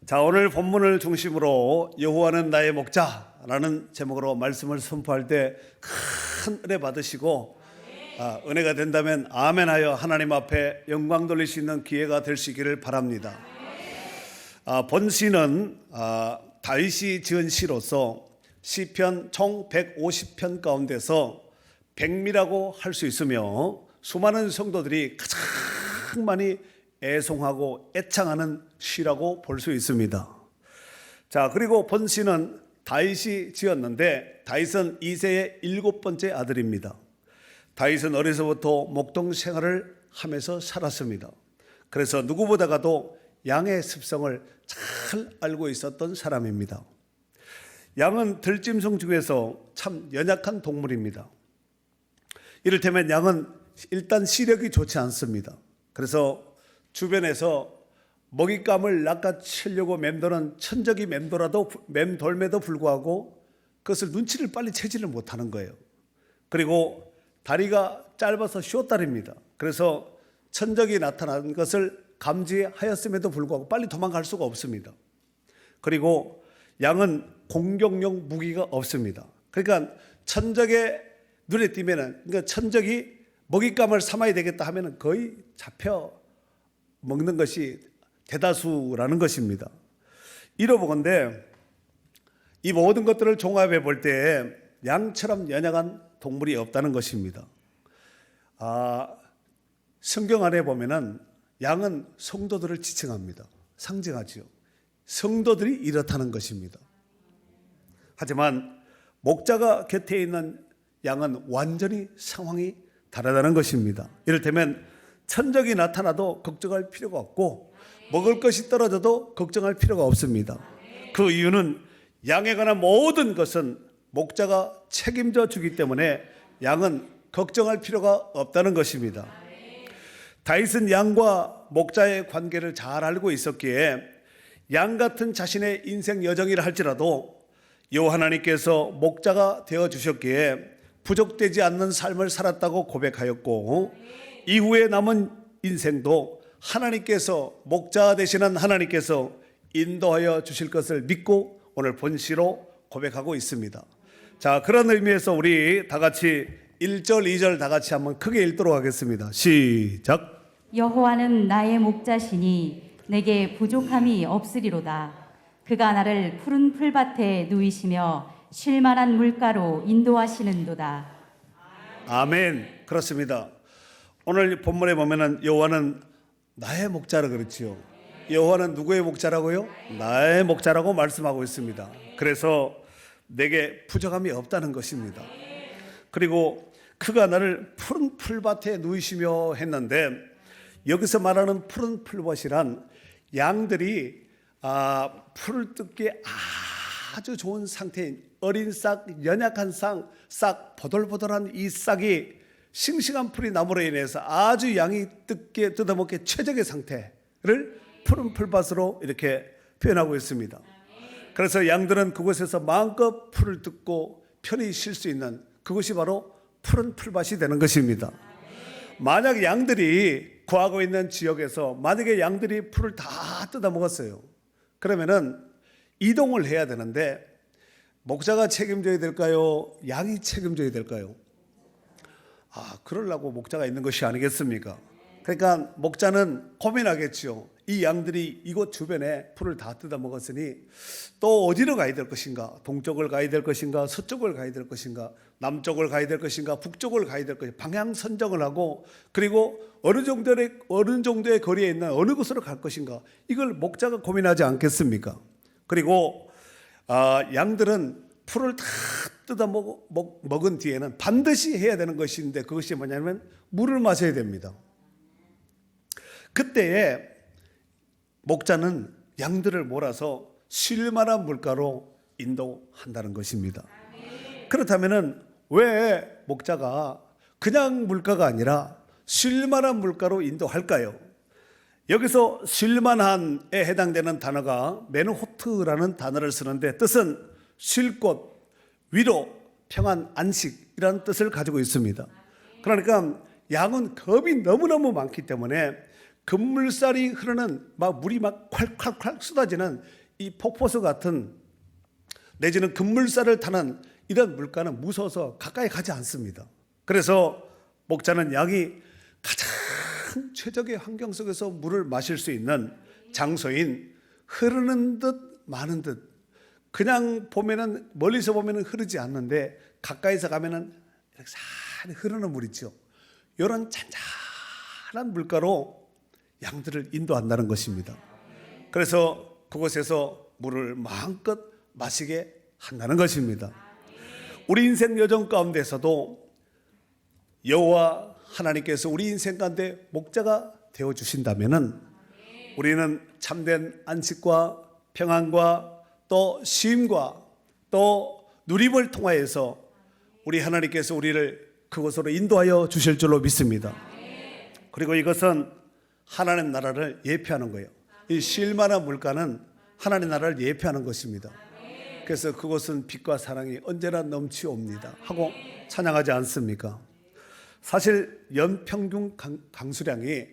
자, 오늘 본문을 중심으로 여호와는 나의 목자라는 제목으로 말씀을 선포할 때 큰 은혜 받으시고 은혜가 된다면 아멘하여 하나님 앞에 영광 돌릴 수 있는 기회가 될 수 있기를 바랍니다. 본 시는 다윗이 지은 시로서 시편 총 150편 가운데서 백미라고 할 수 있으며 수많은 성도들이 가장 많이 애송하고 애창하는 시라고 볼 수 있습니다. 자, 그리고 본 시는 다윗이 지었는데 다윗은 이새의 7번째 아들입니다. 다윗은 어려서부터 목동 생활을 하면서 살았습니다. 그래서 누구보다가도 양의 습성을 잘 알고 있었던 사람입니다. 양은 들짐승 중에서 참 연약한 동물입니다. 이를테면 양은 일단 시력이 좋지 않습니다. 그래서 주변에서 먹잇감을 낚아채려고 맴도는 천적이 맴돌매도 불구하고 그것을 눈치를 빨리 채지를 못하는 거예요. 그리고 다리가 짧아서 쇼다리입니다. 그래서 천적이 나타난 것을 감지하였음에도 불구하고 빨리 도망갈 수가 없습니다. 그리고 양은 공격용 무기가 없습니다. 그러니까 천적의 눈에 띄면은, 그러니까 천적이 먹잇감을 삼아야 되겠다 하면은 거의 잡혀 먹는 것이 대다수라는 것입니다. 이러보건대 이 모든 것들을 종합해 볼 때 양처럼 연약한 동물이 없다는 것입니다. 성경 안에 보면은 양은 성도들을 지칭합니다. 상징하지요. 성도들이 이렇다는 것입니다. 하지만 목자가 곁에 있는 양은 완전히 상황이 다르다는 것입니다. 이를테면 천적이 나타나도 걱정할 필요가 없고 먹을 것이 떨어져도 걱정할 필요가 없습니다. 그 이유는 양에 관한 모든 것은 목자가 책임져 주기 때문에 양은 걱정할 필요가 없다는 것입니다. 다윗은 양과 목자의 관계를 잘 알고 있었기에 양 같은 자신의 인생 여정이라 할지라도 여호와 하나님께서 목자가 되어 주셨기에 부족되지 않는 삶을 살았다고 고백하였고 이후에 남은 인생도 하나님께서 목자 되시는 하나님께서 인도하여 주실 것을 믿고 오늘 본시로 고백하고 있습니다. 자, 그런 의미에서 우리 다 같이 1절, 2절 다 같이 한번 크게 읽도록 하겠습니다. 시작. 여호와는 나의 목자시니 내게 부족함이 없으리로다. 그가 나를 푸른 풀밭에 누이시며 쉴 만한 물가로 인도하시는도다. 아멘. 그렇습니다. 오늘 본문에 보면은 여호와는 나의 목자라 그랬지요. 여호와는 누구의 목자라고요? 나의 목자라고 말씀하고 있습니다. 그래서 내게 부족함이 없다는 것입니다. 그리고 그가 나를 푸른 풀밭에 누이시며 했는데 여기서 말하는 푸른 풀밭이란 양들이 풀을 뜯기 아주 좋은 상태인 어린 싹, 연약한 싹, 보들보들한 이 싹이 싱싱한 풀이 남으로 인해서 아주 양이 뜯어먹기 최적의 상태를 푸른 풀밭으로 이렇게 표현하고 있습니다. 그래서 양들은 그곳에서 마음껏 풀을 뜯고 편히 쉴 수 있는 그것이 바로 푸른 풀밭이 되는 것입니다. 만약 양들이 거하고 있는 지역에서 만약에 양들이 풀을 다 뜯어먹었어요. 그러면은 이동을 해야 되는데 목자가 책임져야 될까요? 양이 책임져야 될까요? 그러려고 목자가 있는 것이 아니겠습니까? 그러니까 목자는 고민하겠죠. 이 양들이 이곳 주변에 풀을 다 뜯어 먹었으니 또 어디로 가야 될 것인가? 동쪽을 가야 될 것인가? 서쪽을 가야 될 것인가? 남쪽을 가야 될 것인가? 북쪽을 가야 될 것인가? 방향 선정을 하고 그리고 어느 정도의 거리에 있는 어느 곳으로 갈 것인가? 이걸 목자가 고민하지 않겠습니까? 그리고 양들은 풀을 다 뜯어 먹은 뒤에는 반드시 해야 되는 것인데 그것이 뭐냐면 물을 마셔야 됩니다. 그때에 목자는 양들을 몰아서 쉴 만한 물가로 인도한다는 것입니다. 그렇다면 왜 목자가 그냥 물가가 아니라 쉴 만한 물가로 인도할까요? 여기서 쉴 만한에 해당되는 단어가 메누호트라는 단어를 쓰는데 뜻은 쉴 곳, 위로, 평안, 안식이라는 뜻을 가지고 있습니다. 그러니까 양은 겁이 너무너무 많기 때문에 급물살이 흐르는 막 물이 막 콸콸콸 쏟아지는 이 폭포수 같은 내지는 급물살을 타는 이런 물가는 무서워서 가까이 가지 않습니다. 그래서 목자는 양이 가장 최적의 환경 속에서 물을 마실 수 있는 장소인 흐르는 듯 마는 듯, 그냥 보면은 멀리서 보면은 흐르지 않는데 가까이서 가면은 이렇게 살 흐르는 물이죠. 이런 잔잔한 물가로 양들을 인도한다는 것입니다. 그래서 그곳에서 물을 마음껏 마시게 한다는 것입니다. 우리 인생 여정 가운데서도 여호와 하나님께서 우리 인생 가운데 목자가 되어 주신다면은 우리는 참된 안식과 평안과 또 쉼과 또 누림을 통하여서 우리 하나님께서 우리를 그곳으로 인도하여 주실 줄로 믿습니다. 그리고 이것은 하나님 나라를 예표하는 거예요. 이 쉴만한 물가는 하나님 나라를 예표하는 것입니다. 그래서 그곳은 빛과 사랑이 언제나 넘치옵니다 하고 찬양하지 않습니까? 사실 연평균 강수량이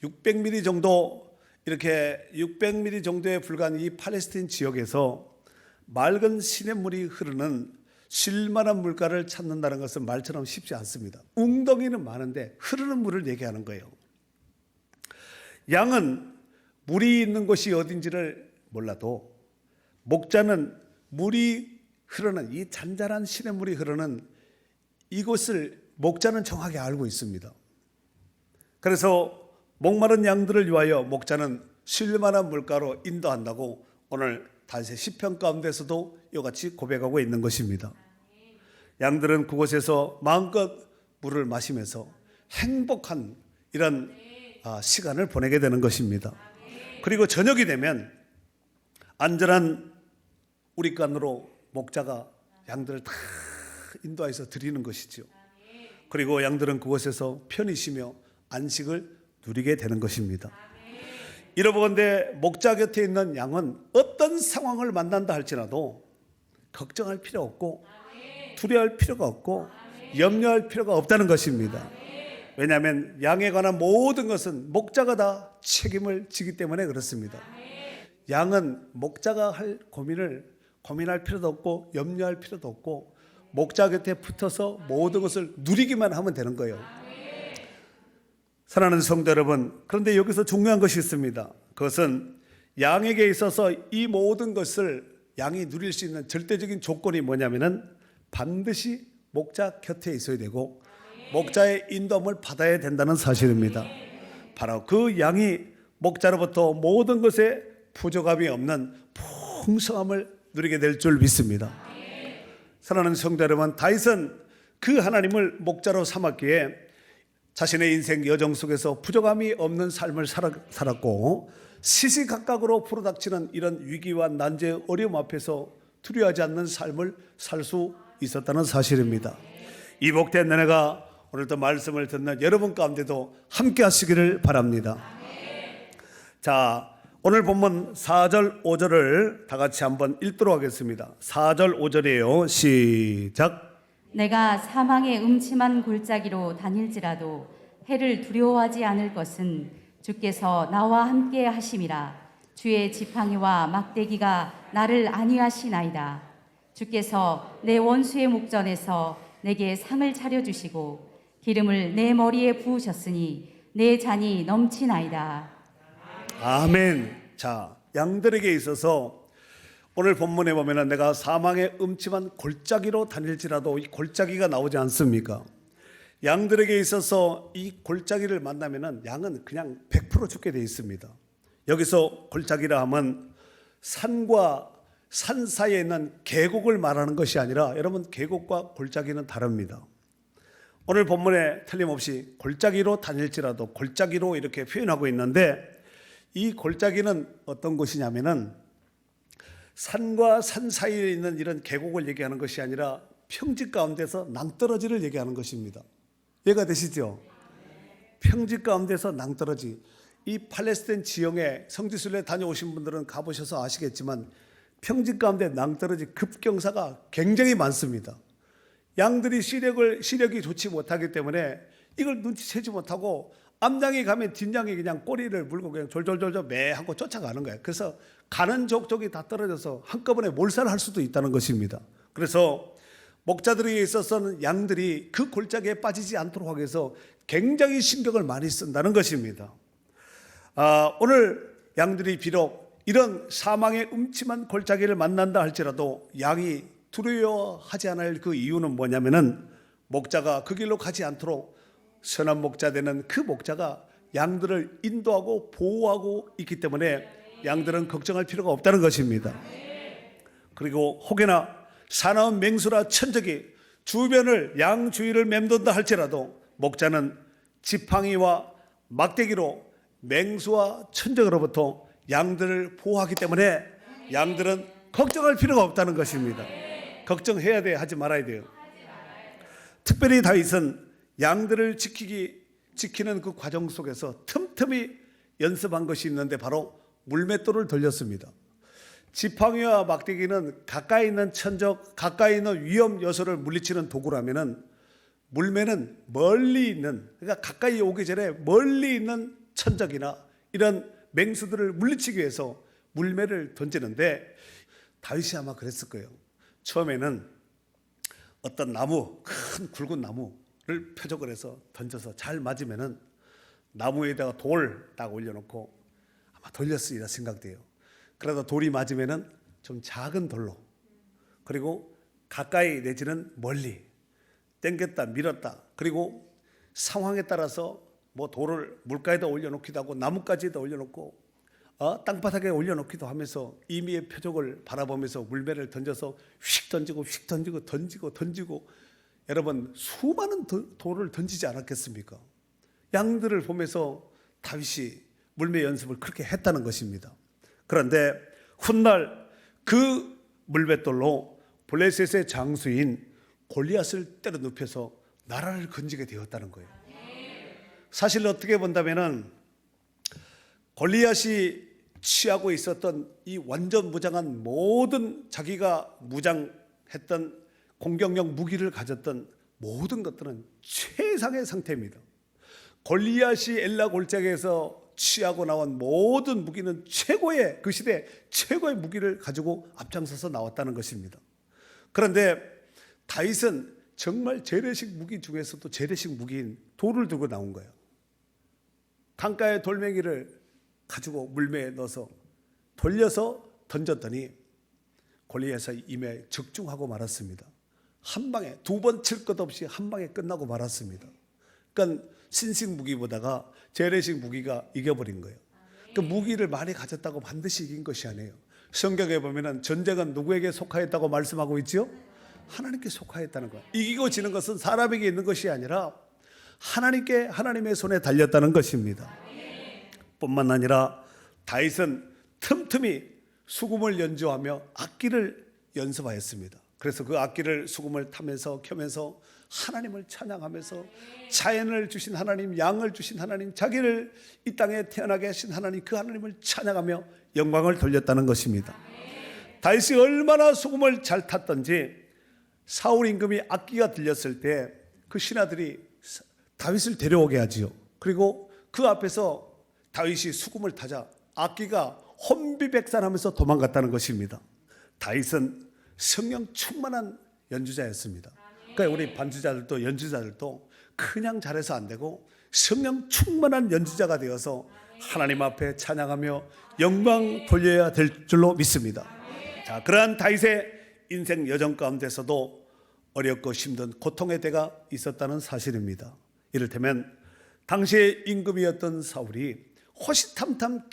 600mm 정도, 이렇게 600mm 정도에 불과한 이 팔레스타인 지역에서 맑은 시냇물이 흐르는 쉴만한 물가를 찾는다는 것은 말처럼 쉽지 않습니다. 웅덩이는 많은데 흐르는 물을 얘기하는 거예요. 양은 물이 있는 곳이 어딘지를 몰라도 목자는 물이 흐르는 이 잔잔한 시냇물이 흐르는 이곳을 목자는 정확히 알고 있습니다. 그래서 목마른 양들을 위하여 목자는 쉴만한 물가로 인도한다고 오늘 다윗의 시편 가운데서도 이같이 고백하고 있는 것입니다. 양들은 그곳에서 마음껏 물을 마시면서 행복한 이런 시간을 보내게 되는 것입니다. 그리고 저녁이 되면 안전한 우리간으로 목자가 양들을 다 인도해서 드리는 것이죠. 그리고 양들은 그곳에서 편히 쉬며 안식을 누리게 되는 것입니다. 이러건대 목자 곁에 있는 양은 어떤 상황을 만난다 할지라도 걱정할 필요 없고 두려워할 필요가 없고 염려할 필요가 없다는 것입니다. 왜냐하면 양에 관한 모든 것은 목자가 다 책임을 지기 때문에 그렇습니다. 양은 목자가 할 고민할 필요도 없고 염려할 필요도 없고 목자 곁에 붙어서 모든 것을 누리기만 하면 되는 거예요. 사랑하는 성도 여러분, 그런데 여기서 중요한 것이 있습니다. 그것은 양에게 있어서 이 모든 것을 양이 누릴 수 있는 절대적인 조건이 뭐냐면은 반드시 목자 곁에 있어야 되고 목자의 인도함을 받아야 된다는 사실입니다. 바로 그 양이 목자로부터 모든 것에 부족함이 없는 풍성함을 누리게 될 줄 믿습니다. 사랑하는 성도 여러분, 다윗은 그 하나님을 목자로 삼았기에 자신의 인생 여정 속에서 부족함이 없는 삶을 살았고 시시각각으로 불어닥치는 이런 위기와 난제, 어려움 앞에서 두려워하지 않는 삶을 살 수 있었다는 사실입니다. 이 복된 은혜가 오늘도 말씀을 듣는 여러분 가운데도 함께 하시기를 바랍니다. 자, 오늘 본문 4절 5절을 다 같이 한번 읽도록 하겠습니다. 4절 5절이에요. 시작. 내가 사망의 음침한 골짜기로 다닐지라도 해를 두려워하지 않을 것은 주께서 나와 함께 하심이라. 주의 지팡이와 막대기가 나를 안위하시나이다. 주께서 내 원수의 목전에서 내게 상을 차려주시고 기름을 내 머리에 부으셨으니 내 잔이 넘치나이다. 아멘. 자, 양들에게 있어서 오늘 본문에 보면은 내가 사망의 음침한 골짜기로 다닐지라도 이 골짜기가 나오지 않습니까? 양들에게 있어서 이 골짜기를 만나면은 양은 그냥 100% 죽게 되어 있습니다. 여기서 골짜기라 하면 산과 산 사이에 있는 계곡을 말하는 것이 아니라 여러분 계곡과 골짜기는 다릅니다. 오늘 본문에 틀림없이 골짜기로 다닐지라도 골짜기로 이렇게 표현하고 있는데 이 골짜기는 어떤 곳이냐면은 산과 산 사이에 있는 이런 계곡을 얘기하는 것이 아니라 평지 가운데서 낭떠러지를 얘기하는 것입니다. 이해가 되시죠? 평지 가운데서 낭떠러지. 이 팔레스타인 지형에 성지순례 다녀오신 분들은 가보셔서 아시겠지만 평지 가운데 낭떠러지 급경사가 굉장히 많습니다. 양들이 시력이 좋지 못하기 때문에 이걸 눈치채지 못하고 앞양이 가면 뒷양이 그냥 꼬리를 물고 그냥 졸졸졸졸 매하고 쫓아가는 거예요. 그래서 가는 족족이 다 떨어져서 한꺼번에 몰살할 수도 있다는 것입니다. 그래서 목자들에게 있어서는 양들이 그 골짜기에 빠지지 않도록 하기 위해서 굉장히 신경을 많이 쓴다는 것입니다. 오늘 양들이 비록 이런 사망의 음침한 골짜기를 만난다 할지라도 양이 두려워하지 않을 그 이유는 뭐냐면은 목자가 그 길로 가지 않도록 선한 목자 되는 그 목자가 양들을 인도하고 보호하고 있기 때문에 양들은 걱정할 필요가 없다는 것입니다. 그리고 혹여나 사나운 맹수나 천적이 주변을 양 주위를 맴돈다 할지라도 목자는 지팡이와 막대기로 맹수와 천적으로부터 양들을 보호하기 때문에 양들은 걱정할 필요가 없다는 것입니다. 걱정해야 돼, 하지 말아야 돼요. 특별히 다윗은 양들을 지키는 그 과정 속에서 틈틈이 연습한 것이 있는데 바로 물맷돌을 돌렸습니다. 지팡이와 막대기는 가까이 있는 천적, 가까이 있는 위험 요소를 물리치는 도구라면은 물매는 멀리 있는, 그러니까 가까이 오기 전에 멀리 있는 천적이나 이런 맹수들을 물리치기 위해서 물매를 던지는데 다윗이 아마 그랬을 거예요. 처음에는 어떤 나무, 큰 굵은 나무를 표적을 해서 던져서 잘 맞으면은 나무에다가 돌 딱 올려놓고 아마 돌렸으리라 생각돼요. 그러다 돌이 맞으면은 좀 작은 돌로, 그리고 가까이 내지는 멀리 당겼다 밀었다, 그리고 상황에 따라서 뭐 돌을 물가에다 올려놓기도 하고 나무까지도 올려놓고 땅바닥에 올려놓기도 하면서 임의의 표적을 바라보면서 물매를 던져서 휙 던지고 휙 던지고 던지고 여러분 수많은 돌을 던지지 않았겠습니까? 양들을 보면서 다윗이 물매 연습을 그렇게 했다는 것입니다. 그런데 훗날 그 물맷돌로 블레셋의 장수인 골리앗을 때려 눕혀서 나라를 건지게 되었다는 거예요. 사실 어떻게 본다면은 골리앗이 취하고 있었던 이 완전 무장한 모든 자기가 무장했던 공격력 무기를 가졌던 모든 것들은 최상의 상태입니다. 골리앗이 엘라 골짜기에서 취하고 나온 모든 무기는 최고의, 그 시대 최고의 무기를 가지고 앞장서서 나왔다는 것입니다. 그런데 다윗은 정말 재래식 무기 중에서도 재래식 무기인 돌을 들고 나온 거예요. 강가의 돌멩이를 가지고 물매에 넣어서 돌려서 던졌더니 골리앗의 임에 적중하고 말았습니다. 한 방에, 두 번 칠 것 없이 한 방에 끝나고 말았습니다. 그러니까 신식 무기보다가 재래식 무기가 이겨버린 거예요. 그 무기를 많이 가졌다고 반드시 이긴 것이 아니에요. 성경에 보면은 전쟁은 누구에게 속하였다고 말씀하고 있죠? 하나님께 속하였다는 거예요. 이기고 지는 것은 사람에게 있는 것이 아니라 하나님께, 하나님의 손에 달렸다는 것입니다. 뿐만 아니라 다윗은 틈틈이 수금을 연주하며 악기를 연습하였습니다. 그래서 그 악기를 수금을 타면서 켜면서 하나님을 찬양하면서 자연을 주신 하나님, 양을 주신 하나님, 자기를 이 땅에 태어나게 하신 하나님, 그 하나님을 찬양하며 영광을 돌렸다는 것입니다. 다윗이 얼마나 수금을 잘 탔던지 사울 임금이 악기가 들렸을 때 그 신하들이 다윗을 데려오게 하지요. 그리고 그 앞에서 다윗이 수금을 타자 악기가 혼비백산하면서 도망갔다는 것입니다. 다윗은 성령 충만한 연주자였습니다. 그러니까 우리 반주자들도 연주자들도 그냥 잘해서 안 되고 성령 충만한 연주자가 되어서 하나님 앞에 찬양하며 영광 돌려야 될 줄로 믿습니다. 자, 그러한 다윗의 인생 여정 가운데서도 어렵고 힘든 고통의 때가 있었다는 사실입니다. 이를테면 당시의 임금이었던 사울이 호시탐탐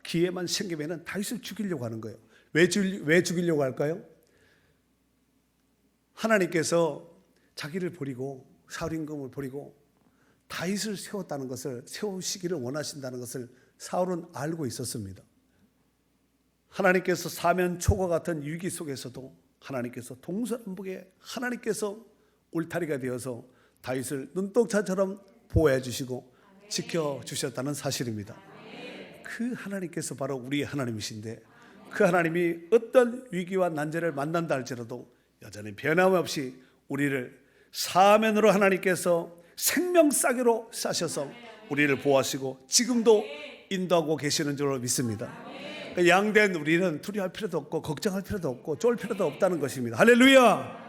기회만 생기면 다윗을 죽이려고 하는 거예요. 왜 죽이려고 할까요? 하나님께서 자기를 버리고 사울 임금을 버리고 다윗을 세웠다는 것을, 세우시기를 원하신다는 것을 사울은 알고 있었습니다. 하나님께서 사면 초과 같은 위기 속에서도 하나님께서 동서남북에 하나님께서 울타리가 되어서 다윗을 눈동자처럼 보호해 주시고 지켜주셨다는 사실입니다. 그 하나님께서 바로 우리 하나님이신데 그 하나님이 어떤 위기와 난제를 만난다 할지라도 여전히 변함없이 우리를 사면으로 하나님께서 생명 싸기로 싸셔서 우리를 보호하시고 지금도 인도하고 계시는 줄로 믿습니다. 양된 우리는 두려워할 필요도 없고 걱정할 필요도 없고 쫄 필요도 없다는 것입니다. 할렐루야.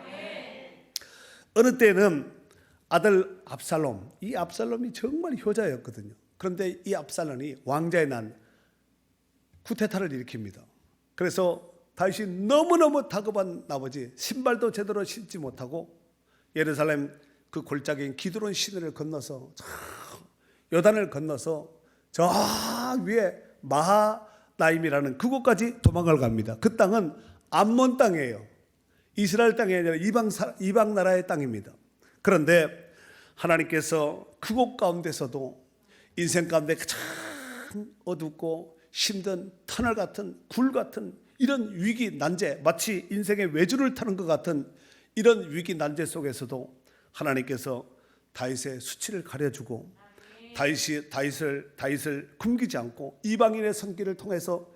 어느 때는 아들 압살롬, 이 압살롬이 정말 효자였거든요. 그런데 이 압살롬이 왕자에 난 쿠데타를 일으킵니다. 그래서 다윗이 너무너무 다급한 나머지 신발도 제대로 신지 못하고 예루살렘 그 골짜기인 기드론 시내를 건너서 요단을 건너서 저 위에 마하나임이라는 그곳까지 도망을 갑니다. 그 땅은 암몬 땅이에요. 이스라엘 땅이 아니라 이방 나라의 땅입니다. 그런데 하나님께서 그곳 가운데서도 인생 가운데 가장 어둡고 힘든 터널 같은 굴 같은 이런 위기 난제, 마치 인생의 외줄을 타는 것 같은 이런 위기 난제 속에서도 하나님께서 다윗의 수치를 가려주고 다윗을 굶기지 않고 이방인의 손길을 통해서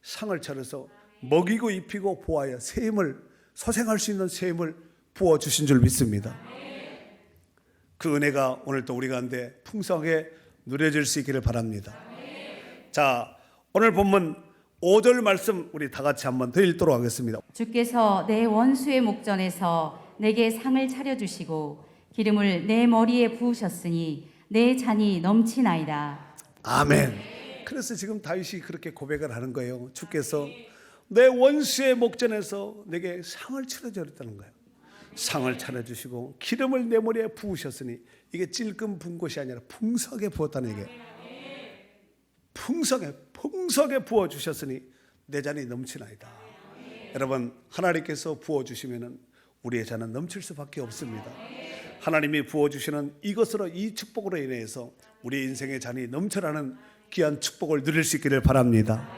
상을 차려서 먹이고 입히고 보호하여 새 힘을 소생할 수 있는 새 힘을 부어주신 줄 믿습니다. 그 은혜가 오늘도 우리 가운데 풍성하게 누려질 수 있기를 바랍니다. 자, 오늘 본문 5절 말씀 우리 다 같이 한번 더 읽도록 하겠습니다. 주께서 내 원수의 목전에서 내게 상을 차려주시고 기름을 내 머리에 부으셨으니 내 잔이 넘치나이다. 아멘. 그래서 지금 다윗이 그렇게 고백을 하는 거예요. 주께서 내 원수의 목전에서 내게 상을 차려주셨다는 거예요. 상을 차려주시고 기름을 내 머리에 부으셨으니 이게 찔끔 부은 것이 아니라 풍성하게 부었다는 얘기예요. 풍성하게 부어주셨으니 내 잔이 넘치나이다. 여러분, 하나님께서 부어주시면 우리의 잔은 넘칠 수밖에 없습니다. 하나님이 부어주시는 이것으로, 이 축복으로 인해서 우리 인생의 잔이 넘쳐나는 귀한 축복을 누릴 수 있기를 바랍니다.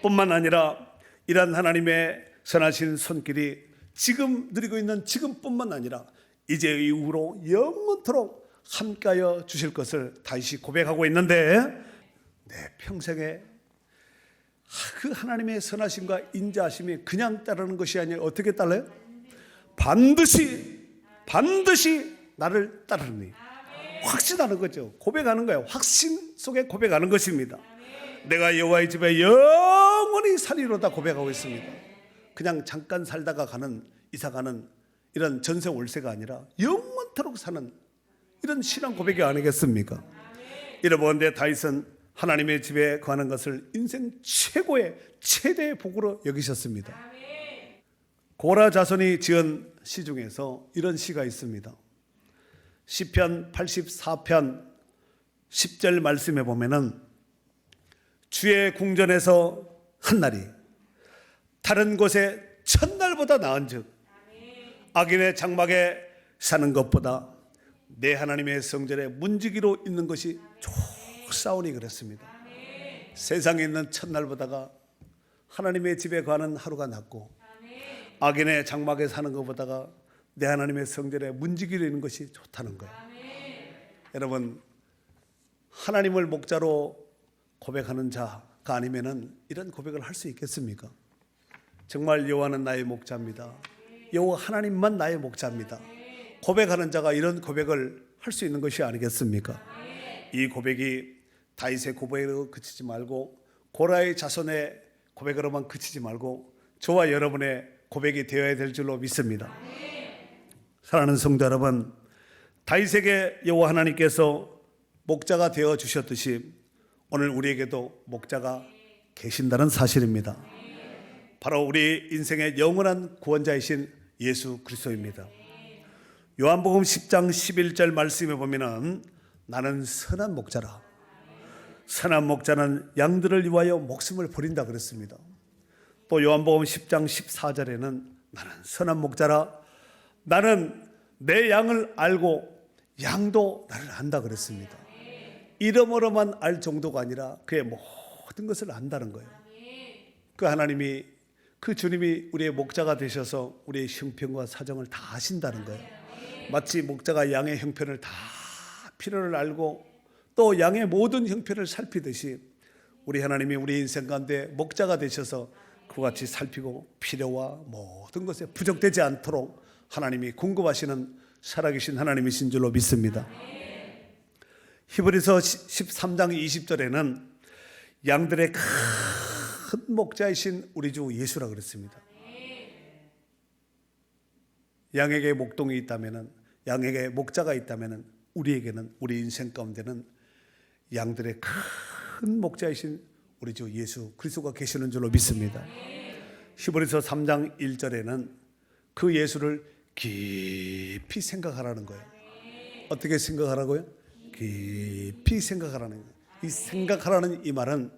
뿐만 아니라 이러한 하나님의 선하신 손길이 지금 누리고 있는 지금뿐만 아니라 이제 이후로 영원토록 함께하여 주실 것을 다시 고백하고 있는데, 내 평생에 그 하나님의 선하심과 인자하심이 그냥 따르는 것이 아니라 어떻게 따라요? 반드시 나를 따르니. 확신하는 거죠. 고백하는 거예요. 확신 속에 고백하는 것입니다. 내가 여호와의 집에 영원히 살리로다 고백하고 있습니다. 그냥 잠깐 살다가 이사가는 이런 전세 월세가 아니라 영원토록 사는 이런 신앙 고백이 아니겠습니까? 이러본데 다윗은 하나님의 집에 거하는 것을 인생 최대의 복으로 여기셨습니다. 고라 자손이 지은 시 중에서 이런 시가 있습니다. 시편 84편 10절 말씀에 보면은 주의 궁전에서 한 날이 다른 곳에 천날보다 나은즉 악인의 장막에 사는 것보다 내 하나님의 성전에 문지기로 있는 것이 좋사오니 그랬습니다. 세상에 있는 천날보다가 하나님의 집에 가는 하루가 낫고 악인의 장막에 사는 것보다가 내 하나님의 성전에 문지기로 있는 것이 좋다는 거예요. 여러분, 하나님을 목자로 고백하는 자가 아니면은 이런 고백을 할 수 있겠습니까? 정말 여호와는 나의 목자입니다. 여호와 하나님만 나의 목자입니다. 고백하는 자가 이런 고백을 할 수 있는 것이 아니겠습니까? 이 고백이 다윗의 고백으로 그치지 말고 고라의 자손의 고백으로만 그치지 말고 저와 여러분의 고백이 되어야 될 줄로 믿습니다. 사랑하는 성도 여러분, 다윗에게 여호와 하나님께서 목자가 되어 주셨듯이 오늘 우리에게도 목자가 계신다는 사실입니다. 바로 우리 인생의 영원한 구원자이신 예수 그리스도입니다. 요한복음 10장 11절 말씀에 보면은 나는 선한 목자라. 선한 목자는 양들을 위하여 목숨을 버린다 그랬습니다. 또 요한복음 10장 14절에는 나는 선한 목자라. 나는 내 양을 알고 양도 나를 안다 그랬습니다. 이름으로만 알 정도가 아니라 그의 모든 것을 안다는 거예요. 그 하나님이, 그 주님이 우리의 목자가 되셔서 우리의 형편과 사정을 다 아신다는 거예요. 마치 목자가 양의 형편을 다 필요를 알고 또 양의 모든 형편을 살피듯이 우리 하나님이 우리 인생 가운데 목자가 되셔서 그와 같이 살피고 필요와 모든 것에 부족되지 않도록 하나님이 공급하시는 살아계신 하나님이신 줄로 믿습니다. 히브리서 13장 20절에는 양들의 큰 목자이신 우리 주 예수라 그랬습니다. 양에게 목동이 있다면은, 양에게 목자가 있다면은 우리에게는, 우리 인생 가운데는 양들의 큰 목자이신 우리 주 예수 그리스도가 계시는 줄로 믿습니다. 히브리서 3장 1절에는 그 예수를 깊이 생각하라는 거예요. 어떻게 생각하라고요? 깊이 생각하라는 거예요. 이 생각하라는 이 말은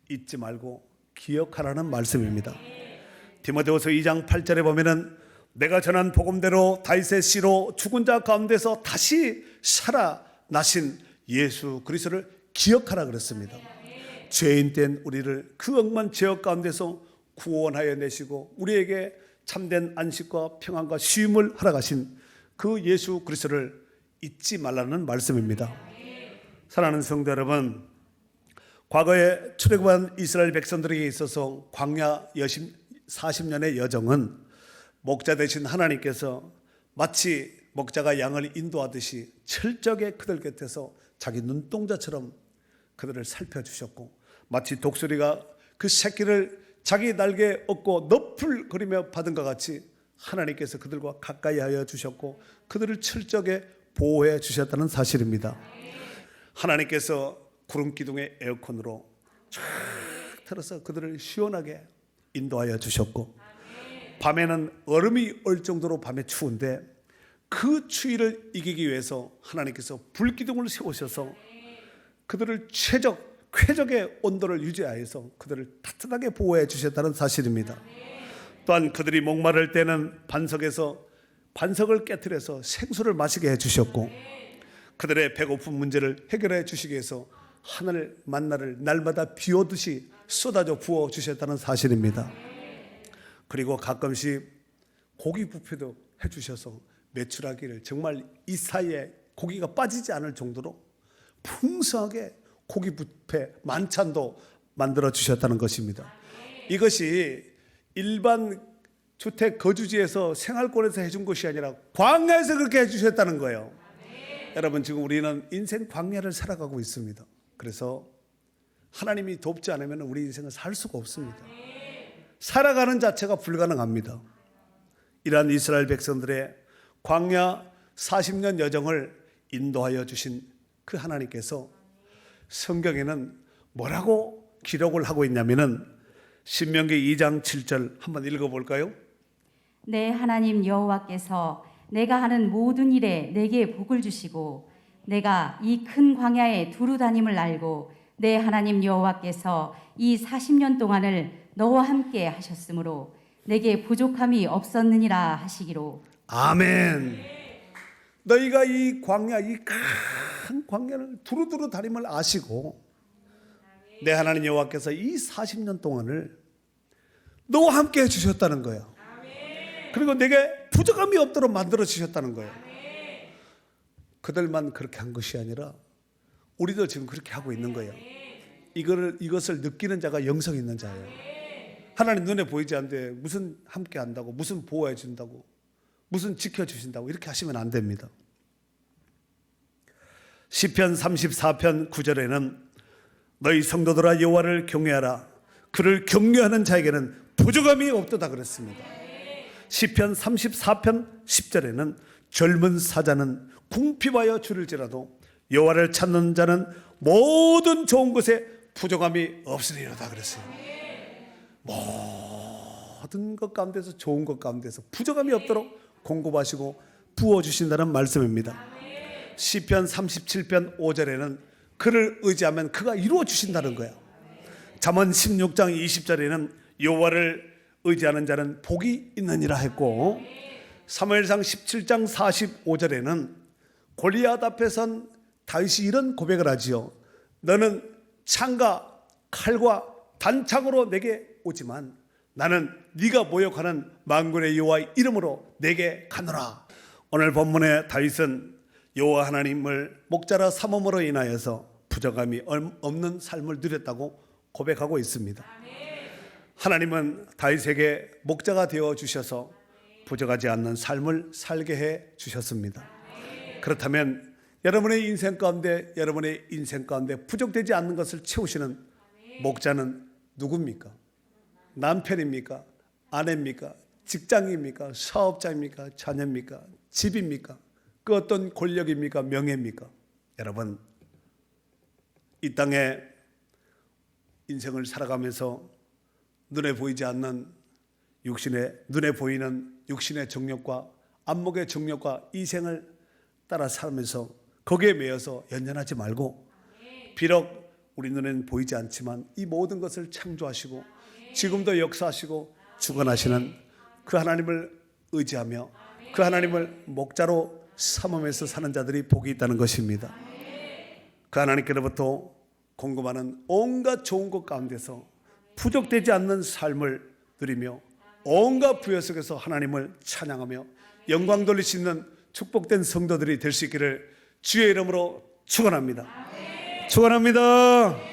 잊지 말고 기억하라는 말씀입니다. 디모데후서 2장 8절에 보면은 내가 전한 복음대로 다윗의 씨로 죽은 자 가운데서 다시 살아나신 예수 그리스도를 기억하라 그랬습니다. 죄인 된 우리를 그 억만 죄악 가운데서 구원하여 내시고 우리에게 참된 안식과 평안과 쉼을 허락하신 그 예수 그리스도를 잊지 말라는 말씀입니다. 사랑하는 성도 여러분, 과거에 출애굽한 이스라엘 백성들에게 있어서 광야 40년의 여정은 목자 되신 하나님께서 마치 목자가 양을 인도하듯이 철저하게 그들 곁에서 자기 눈동자처럼 그들을 살펴주셨고, 마치 독수리가 그 새끼를 자기 날개에 업고 너풀거리며 받은 것 같이 하나님께서 그들과 가까이 하여 주셨고 그들을 철저하게 보호해 주셨다는 사실입니다. 하나님께서 구름 기둥의 에어컨으로 쫙 틀어서 그들을 시원하게 인도하여 주셨고, 밤에는 얼음이 얼 정도로 밤에 추운데 그 추위를 이기기 위해서 하나님께서 불기둥을 세우셔서 그들을 쾌적의 온도를 유지하여서 그들을 따뜻하게 보호해 주셨다는 사실입니다. 또한 그들이 목마를 때는 반석을 깨트려서 생수를 마시게 해주셨고, 그들의 배고픈 문제를 해결해 주시기 위해서 하늘 만나를 날마다 비 오듯이 쏟아져 부어 주셨다는 사실입니다. 그리고 가끔씩 고기 뷔페도 해주셔서 매출하기를 정말 이 사이에 고기가 빠지지 않을 정도로 풍성하게 고기 뷔페 만찬도 만들어 주셨다는 것입니다. 이것이 일반 주택 거주지에서 생활권에서 해준 것이 아니라 광야에서 그렇게 해주셨다는 거예요. 여러분, 지금 우리는 인생 광야를 살아가고 있습니다. 그래서 하나님이 돕지 않으면 우리 인생을 살 수가 없습니다. 살아가는 자체가 불가능합니다. 이러한 이스라엘 백성들의 광야 40년 여정을 인도하여 주신 그 하나님께서 성경에는 뭐라고 기록을 하고 있냐면은 신명기 2장 7절 한번 읽어볼까요? 내 하나님 여호와께서 내가 하는 모든 일에 내게 복을 주시고 내가 이 큰 광야에 두루 다님을 알고 내 하나님 여호와께서 이 40년 동안을 너와 함께 하셨으므로 내게 부족함이 없었느니라 하시기로. 아멘. 너희가 이 광야, 이 큰 광야를 두루두루 다님을 아시고 내 하나님 여호와께서 이 40년 동안을 너와 함께 해주셨다는 거예요. 그리고 내게 부족함이 없도록 만들어 주셨다는 거예요. 그들만 그렇게 한 것이 아니라 우리도 지금 그렇게 하고 있는 거예요. 이것을 느끼는 자가 영성 있는 자예요. 하나님 눈에 보이지 않는데 무슨 함께 한다고, 무슨 보호해 준다고, 무슨 지켜주신다고 이렇게 하시면 안 됩니다. 시편 34편 9절에는 너희 성도들아 여호와를 경외하라. 그를 경외하는 자에게는 부족함이 없도다 그랬습니다. 시편 34편 10절에는 젊은 사자는 궁핍하여 줄일지라도 여호와를 찾는 자는 모든 좋은 것에 부족함이 없으리로다 그랬어요. 모든 것 가운데서, 좋은 것 가운데서 부족함이 없도록 공급하시고 부어주신다는 말씀입니다. 시편 37편 5절에는 그를 의지하면 그가 이루어 주신다는 거예요. 잠언 16장 20절에는 여호와를 의지하는 자는 복이 있느니라 했고, 사무엘상 17장 45절에는 골리앗 앞에 선 다윗이 이런 고백을 하지요. 너는 창과 칼과 단창으로 내게 오지만 나는 네가 모욕하는 만군의 여호와의 이름으로 내게 가노라. 오늘 본문의 다윗은 여호와 하나님을 목자라 삼음으로 인하여서 부족함이 없는 삶을 누렸다고 고백하고 있습니다. 하나님은 다윗에게 목자가 되어 주셔서 부족하지 않는 삶을 살게 해 주셨습니다. 그렇다면 여러분의 인생 가운데 부족되지 않는 것을 채우시는 목자는 누굽니까? 남편입니까? 아내입니까? 직장입니까? 사업자입니까? 자녀입니까? 집입니까? 그 어떤 권력입니까? 명예입니까? 여러분, 이 땅에 인생을 살아가면서 눈에 보이지 않는 눈에 보이는 육신의 정욕과 안목의 정욕과 이생을 따라 살면서 거기에 매여서 연연하지 말고, 비록 우리 눈에는 보이지 않지만 이 모든 것을 창조하시고 지금도 역사하시고 주관하시는 그 하나님을 의지하며 그 하나님을 목자로 삼으면서 사는 자들이 복이 있다는 것입니다. 그 하나님께로부터 공급하는 온갖 좋은 것 가운데서 부족되지 않는 삶을 누리며 온갖 부여 속에서 하나님을 찬양하며 영광 돌릴 수 있는 축복된 성도들이 될 수 있기를 주의 이름으로 축원합니다. 축원합니다.